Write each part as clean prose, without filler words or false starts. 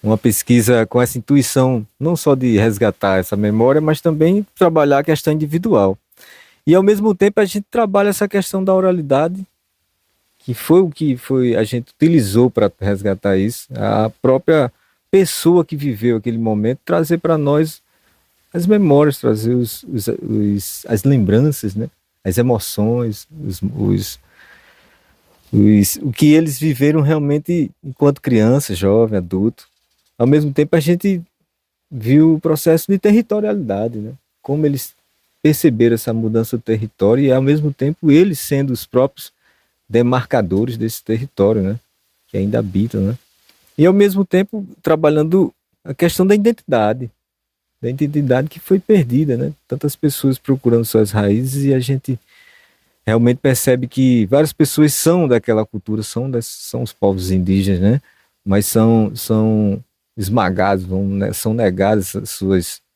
uma pesquisa com essa intuição, não só de resgatar essa memória, mas também trabalhar a questão individual. E ao mesmo tempo a gente trabalha essa questão da oralidade, que foi o que foi a gente utilizou para resgatar isso, a própria pessoa que viveu aquele momento, trazer para nós as memórias, trazer as lembranças, né? As emoções, o que eles viveram realmente enquanto criança, jovem, adulto. Ao mesmo tempo, a gente viu o processo de territorialidade, né? Como eles perceberam essa mudança do território e, ao mesmo tempo, eles sendo os próprios demarcadores desse território, né? Que ainda habitam, né? E, ao mesmo tempo, trabalhando a questão da identidade que foi perdida, né? Tantas pessoas procurando suas raízes e a gente realmente percebe que várias pessoas são daquela cultura, são os povos indígenas, né? Mas são esmagados, né? São negadas as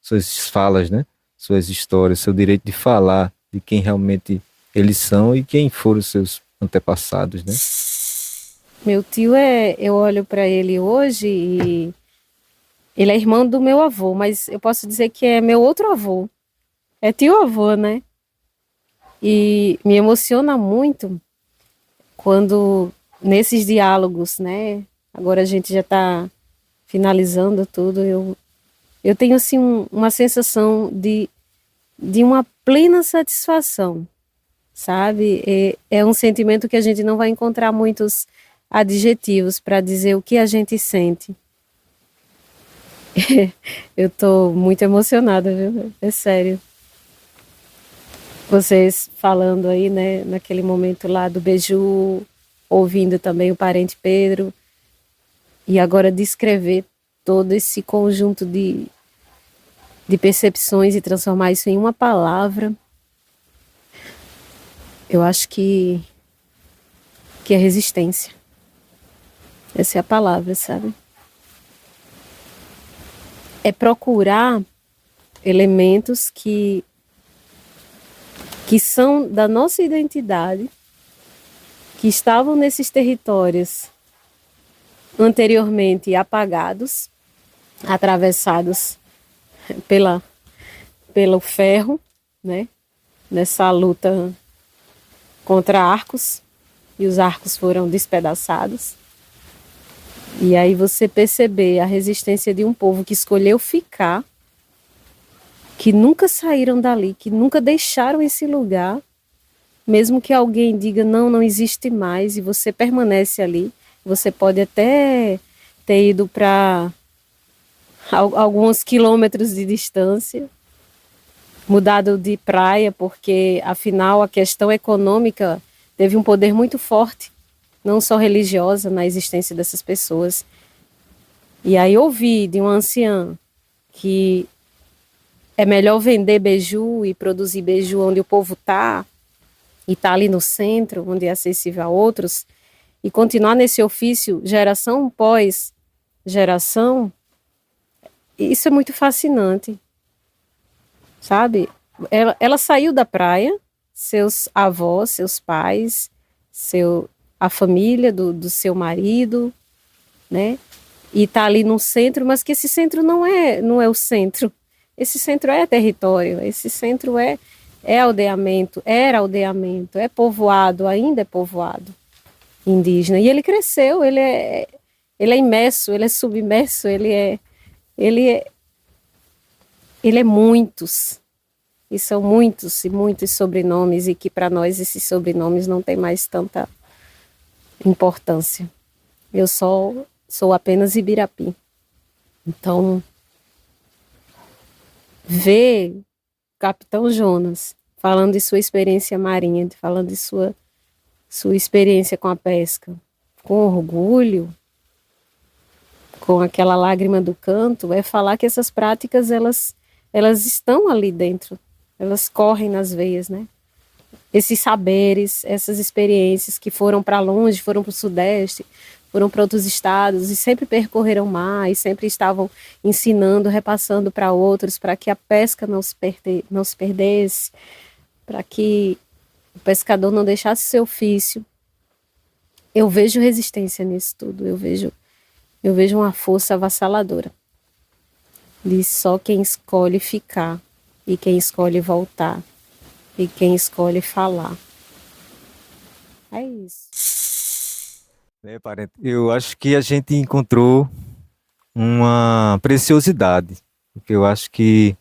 suas falas, né? Suas histórias, seu direito de falar de quem realmente eles são e quem foram os seus antepassados, né? Meu tio eu olho para ele hoje e ele é irmão do meu avô, mas eu posso dizer que é meu outro avô. É tio-avô, né? E me emociona muito quando nesses diálogos, né? Agora a gente já está finalizando tudo. Eu tenho assim uma sensação de uma plena satisfação, sabe? É um sentimento que a gente não vai encontrar muitos adjetivos para dizer o que a gente sente. Eu tô muito emocionada, viu? É sério. Vocês falando aí, né, naquele momento lá do beiju, ouvindo também o parente Pedro, e agora descrever todo esse conjunto de percepções e transformar isso em uma palavra, eu acho que é resistência. Essa é a palavra, sabe? É procurar elementos que são da nossa identidade, que estavam nesses territórios anteriormente apagados, atravessados pelo ferro, né? Nessa luta contra arcos, e os arcos foram despedaçados. E aí você perceber a resistência de um povo que escolheu ficar, que nunca saíram dali, que nunca deixaram esse lugar, mesmo que alguém diga não, não existe mais, e você permanece ali. Você pode até ter ido para alguns quilômetros de distância, mudado de praia, porque afinal a questão econômica teve um poder muito forte, não só religiosa, na existência dessas pessoas. E aí ouvi de uma anciã que é melhor vender beiju e produzir beiju onde o povo está, e está ali no centro, onde é acessível a outros, e continuar nesse ofício geração pós geração. Isso é muito fascinante, sabe? Ela saiu da praia, seus avós, seus pais, a família do seu marido, né? E está ali no centro, mas que esse centro não é o centro. Esse centro é território, esse centro é aldeamento, era aldeamento, é povoado, ainda é povoado indígena. E ele cresceu, ele é imerso, ele é submerso, ele é, ele é muitos. E são muitos e muitos sobrenomes, e que para nós esses sobrenomes não têm mais tanta importância. Eu sou apenas Ibirapi. Então, ver Capitão Jonas falando de sua experiência marinha, falando de sua experiência com a pesca, com orgulho, com aquela lágrima do canto, é falar que essas práticas elas estão ali dentro, elas correm nas veias, né? Esses saberes, essas experiências que foram para longe, foram para o Sudeste, foram para outros estados e sempre percorreram mar e sempre estavam ensinando, repassando para outros, para que a pesca não se perdesse, para que o pescador não deixasse seu ofício. Eu vejo resistência nisso tudo, eu vejo eu vejo uma força avassaladora de só quem escolhe ficar, e quem escolhe voltar, e quem escolhe falar. É isso. Parente, eu acho que a gente encontrou uma preciosidade, porque eu acho que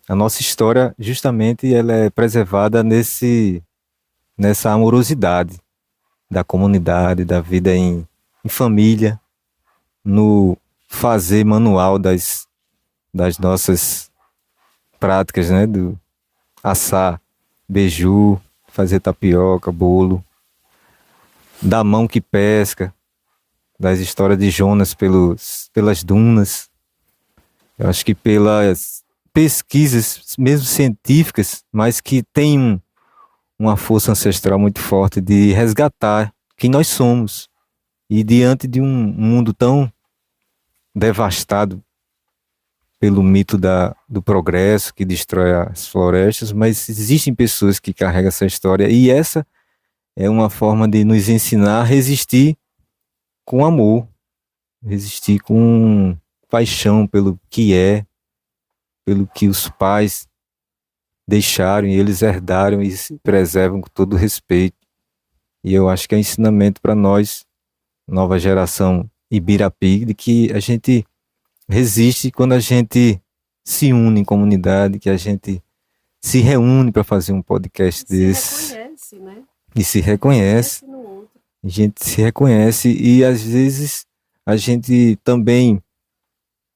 a nossa história, justamente, ela é preservada nessa amorosidade da comunidade, da vida em família, no fazer manual das nossas práticas, né? Do assar beiju, fazer tapioca, bolo, da mão que pesca, das histórias de Jonas pelas dunas. Eu acho que pelas pesquisas, mesmo científicas, mas que tem uma força ancestral muito forte de resgatar quem nós somos. E diante de um mundo tão devastado pelo mito do progresso que destrói as florestas, mas existem pessoas que carregam essa história, e essa é uma forma de nos ensinar a resistir com amor, resistir com paixão pelo que é, pelo que os pais deixaram e eles herdaram e se preservam com todo respeito. E eu acho que é um ensinamento para nós, nova geração Ibirapi, de que a gente resiste quando a gente se une em comunidade, que a gente se reúne para fazer um podcast desse. Se reconhece, né? E se reconhece. No outro. A gente se reconhece e às vezes a gente também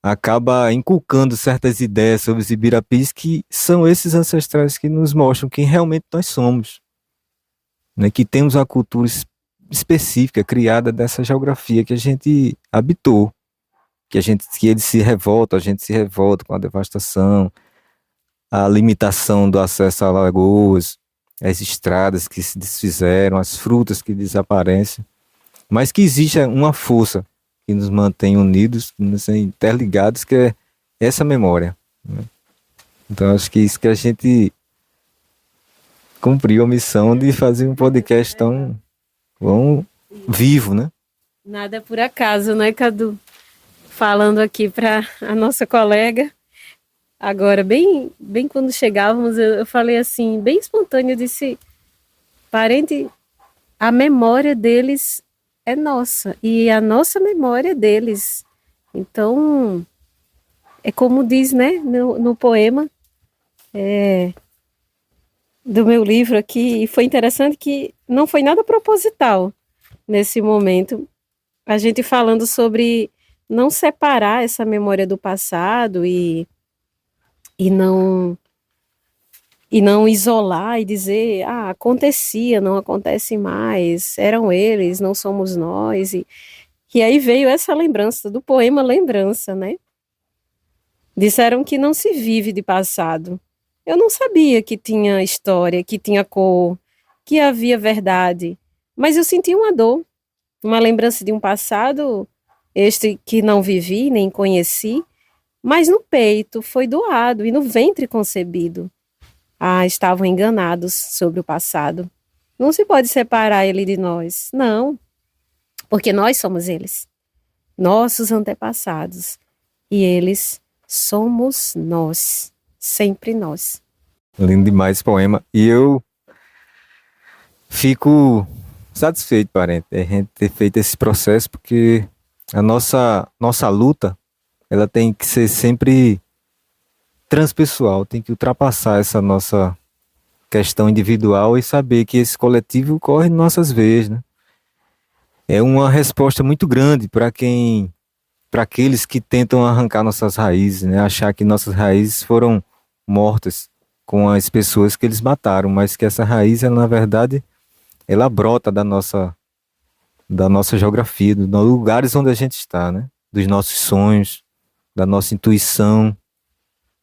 acaba inculcando certas ideias sobre os Ibirapis que são esses ancestrais que nos mostram quem realmente nós somos, né? Que temos uma cultura específica criada dessa geografia que a gente habitou, que eles se revoltam, a gente se revolta com a devastação, a limitação do acesso a lagoas, as estradas que se desfizeram, as frutas que desaparecem, mas que existe uma força que nos mantém unidos, que nos mantém interligados, que é essa memória, né? Então acho que isso que a gente cumpriu a missão de fazer um podcast tão vivo, né? Nada é por acaso, né, Cadu? Falando aqui para a nossa colega. Agora, bem quando chegávamos, eu falei assim, bem espontâneo, eu disse, parente, a memória deles é nossa, e a nossa memória é deles. Então, é como diz, né, no poema do meu livro aqui, e foi interessante que não foi nada proposital nesse momento, a gente falando sobre não separar essa memória do passado e não isolar e dizer, acontecia, não acontece mais, eram eles, não somos nós. E aí veio essa lembrança do poema Lembrança, né? Disseram que não se vive de passado. Eu não sabia que tinha história, que tinha cor, que havia verdade, mas eu senti uma dor, uma lembrança de um passado, este que não vivi, nem conheci, mas no peito foi doado e no ventre concebido. Estavam enganados sobre o passado. Não se pode separar ele de nós, não, porque nós somos eles, nossos antepassados, e eles somos nós, sempre nós. Lindo demais esse poema. E eu fico satisfeito, parente, a gente ter feito esse processo, porque a nossa luta, ela tem que ser sempre transpessoal, tem que ultrapassar essa nossa questão individual e saber que esse coletivo corre em nossas veias, né? É uma resposta muito grande para aqueles que tentam arrancar nossas raízes, né? Achar que nossas raízes foram mortas com as pessoas que eles mataram, mas que essa raiz, ela, na verdade, ela brota da nossa geografia, dos lugares onde a gente está, né? Dos nossos sonhos, da nossa intuição,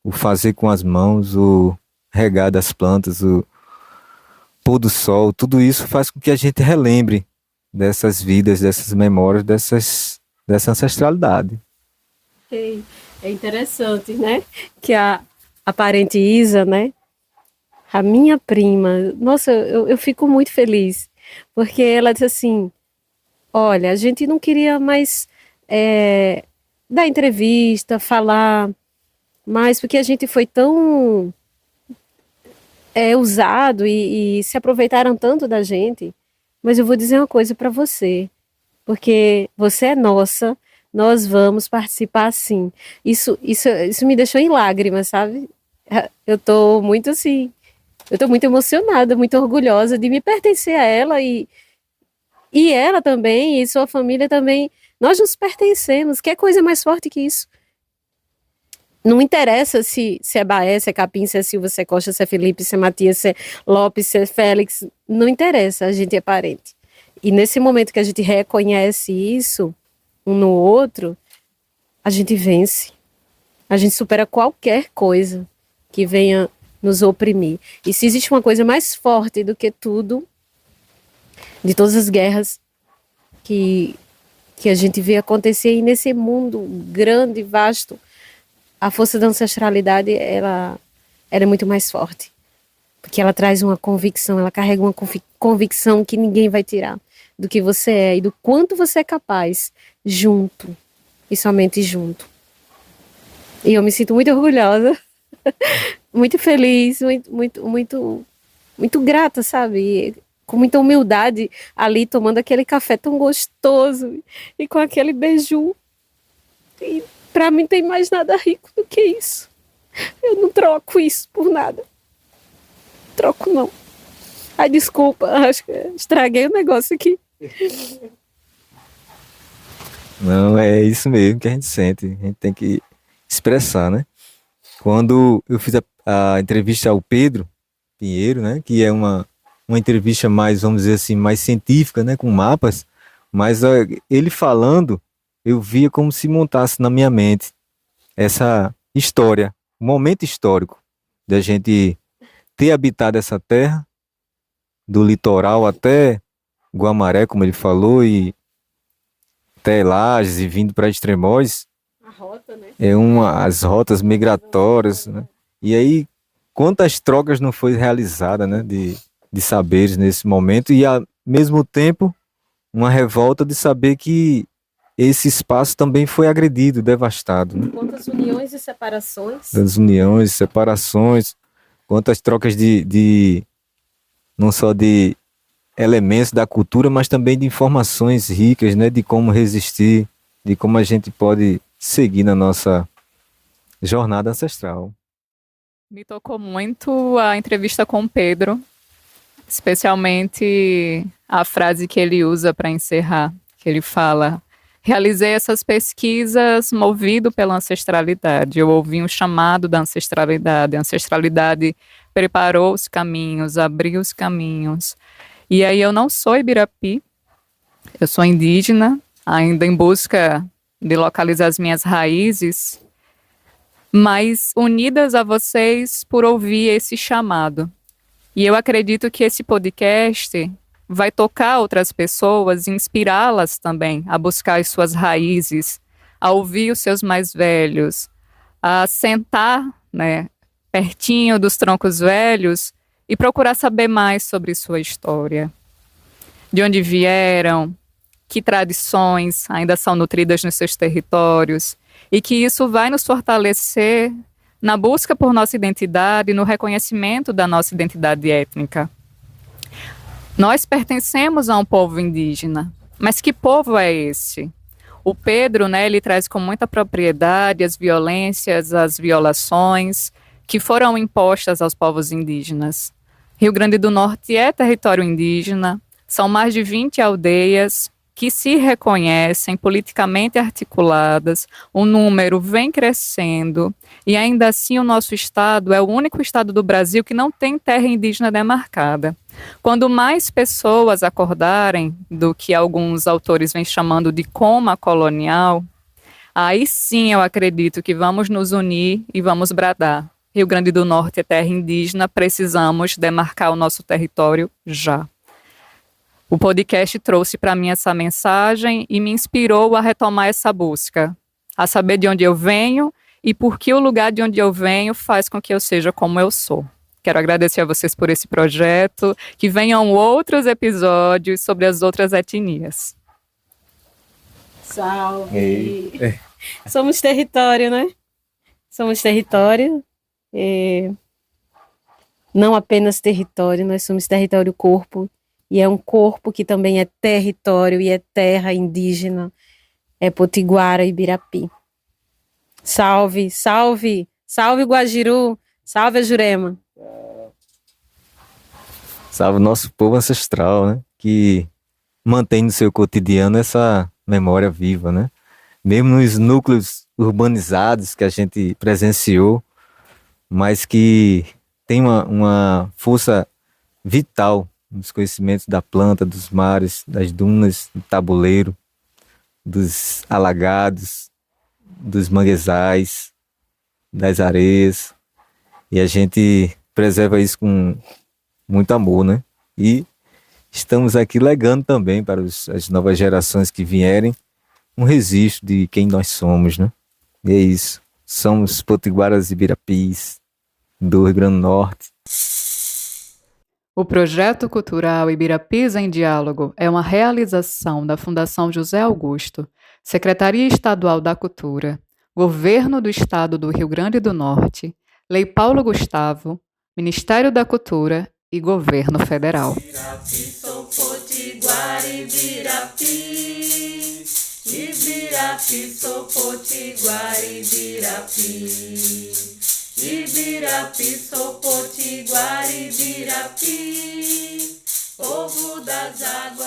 o fazer com as mãos, o regar das plantas, o pôr do sol, tudo isso faz com que a gente relembre dessas vidas, dessas memórias, dessa ancestralidade. É interessante, né? Que a parente Isa, né? A minha prima, nossa, eu fico muito feliz, porque ela disse assim, olha, a gente não queria mais dar entrevista, falar mais, porque a gente foi tão usado e se aproveitaram tanto da gente. Mas eu vou dizer uma coisa para você, porque você é nossa, nós vamos participar sim. Isso me deixou em lágrimas, sabe? Eu tô muito assim, eu tô muito emocionada, muito orgulhosa de me pertencer a ela e ela também, e sua família também. Nós nos pertencemos. Que coisa mais forte que isso? Não interessa se é Baé, se é Capim, se é Silva, se é Costa, se é Felipe, se é Matias, se é Lopes, se é Félix. Não interessa, a gente é parente. E nesse momento que a gente reconhece isso um no outro, a gente vence. A gente supera qualquer coisa que venha nos oprimir. E se existe uma coisa mais forte do que tudo, de todas as guerras que a gente vê acontecer aí nesse mundo grande, vasto, a força da ancestralidade, ela é muito mais forte. Porque ela traz uma convicção, ela carrega uma convicção que ninguém vai tirar do que você é e do quanto você é capaz, junto, e somente junto. E eu me sinto muito orgulhosa, muito feliz, muito grata, sabe? Com muita humildade ali, tomando aquele café tão gostoso e com aquele beiju. E pra mim não tem mais nada rico do que isso. Eu não troco isso por nada. Troco não. Ai, desculpa, acho que estraguei o negócio aqui. Não, é isso mesmo que a gente sente. A gente tem que expressar, né? Quando eu fiz a entrevista ao Pedro Pinheiro, né? Que é uma entrevista mais, vamos dizer assim, mais científica, né? Com mapas. Mas ele falando, eu via como se montasse na minha mente essa história, um momento histórico da gente ter habitado essa terra, do litoral até Guamaré, como ele falou, e até Lages e vindo para Extremóis. A rota, né? As rotas migratórias, né? E aí, quantas trocas não foi realizada, né? De saberes nesse momento e, ao mesmo tempo, uma revolta de saber que esse espaço também foi agredido, devastado, né? Quantas uniões e separações. Das uniões, separações, quantas trocas não só de elementos da cultura, mas também de informações ricas, né? De como resistir, de como a gente pode seguir na nossa jornada ancestral. Me tocou muito a entrevista com o Pedro, especialmente a frase que ele usa para encerrar, que ele fala: realizei essas pesquisas movido pela ancestralidade, eu ouvi um chamado da ancestralidade, a ancestralidade preparou os caminhos, abriu os caminhos. E aí eu não sou Ibirapi, eu sou indígena, ainda em busca de localizar as minhas raízes, mas unidas a vocês por ouvir esse chamado. E eu acredito que esse podcast vai tocar outras pessoas e inspirá-las também a buscar as suas raízes, a ouvir os seus mais velhos, a sentar, né, pertinho dos troncos velhos e procurar saber mais sobre sua história. De onde vieram, que tradições ainda são nutridas nos seus territórios, e que isso vai nos fortalecer na busca por nossa identidade e no reconhecimento da nossa identidade étnica. Nós pertencemos a um povo indígena, mas que povo é esse? O Pedro, né, ele traz com muita propriedade as violências, as violações que foram impostas aos povos indígenas. Rio Grande do Norte é território indígena, são mais de 20 aldeias que se reconhecem politicamente articuladas, o número vem crescendo e ainda assim o nosso estado é o único estado do Brasil que não tem terra indígena demarcada. Quando mais pessoas acordarem do que alguns autores vêm chamando de coma colonial, aí sim eu acredito que vamos nos unir e vamos bradar: Rio Grande do Norte é terra indígena, precisamos demarcar o nosso território já. O podcast trouxe para mim essa mensagem e me inspirou a retomar essa busca, a saber de onde eu venho e por que o lugar de onde eu venho faz com que eu seja como eu sou. Quero agradecer a vocês por esse projeto, que venham outros episódios sobre as outras etnias. Salve! Somos território, né? Somos território. Não apenas território, nós somos território corpo. E é um corpo que também é território e é terra indígena. É Potiguara e Ibirapi. Salve, salve, salve Guajiru, salve a Jurema. Salve o nosso povo ancestral, né? Que mantém no seu cotidiano essa memória viva, né? Mesmo nos núcleos urbanizados que a gente presenciou, mas que tem uma força vital nos conhecimentos da planta, dos mares, das dunas, do tabuleiro, dos alagados, dos manguezais, das areias. E a gente preserva isso com muito amor, né? E estamos aqui legando também para as novas gerações que vierem um registro de quem nós somos, né? E é isso. Somos potiguaras e ibirapis do Rio Grande do Norte. O projeto cultural Ibirapis em Diálogo é uma realização da Fundação José Augusto, Secretaria Estadual da Cultura, Governo do Estado do Rio Grande do Norte, Lei Paulo Gustavo, Ministério da Cultura e Governo Federal. Ibirapi, sou potiguara, Ibirapi. Ibirapi, sou potiguara, Ibirapi. Ibirapi, sou potiguara, Ibirapi. Povo das águas.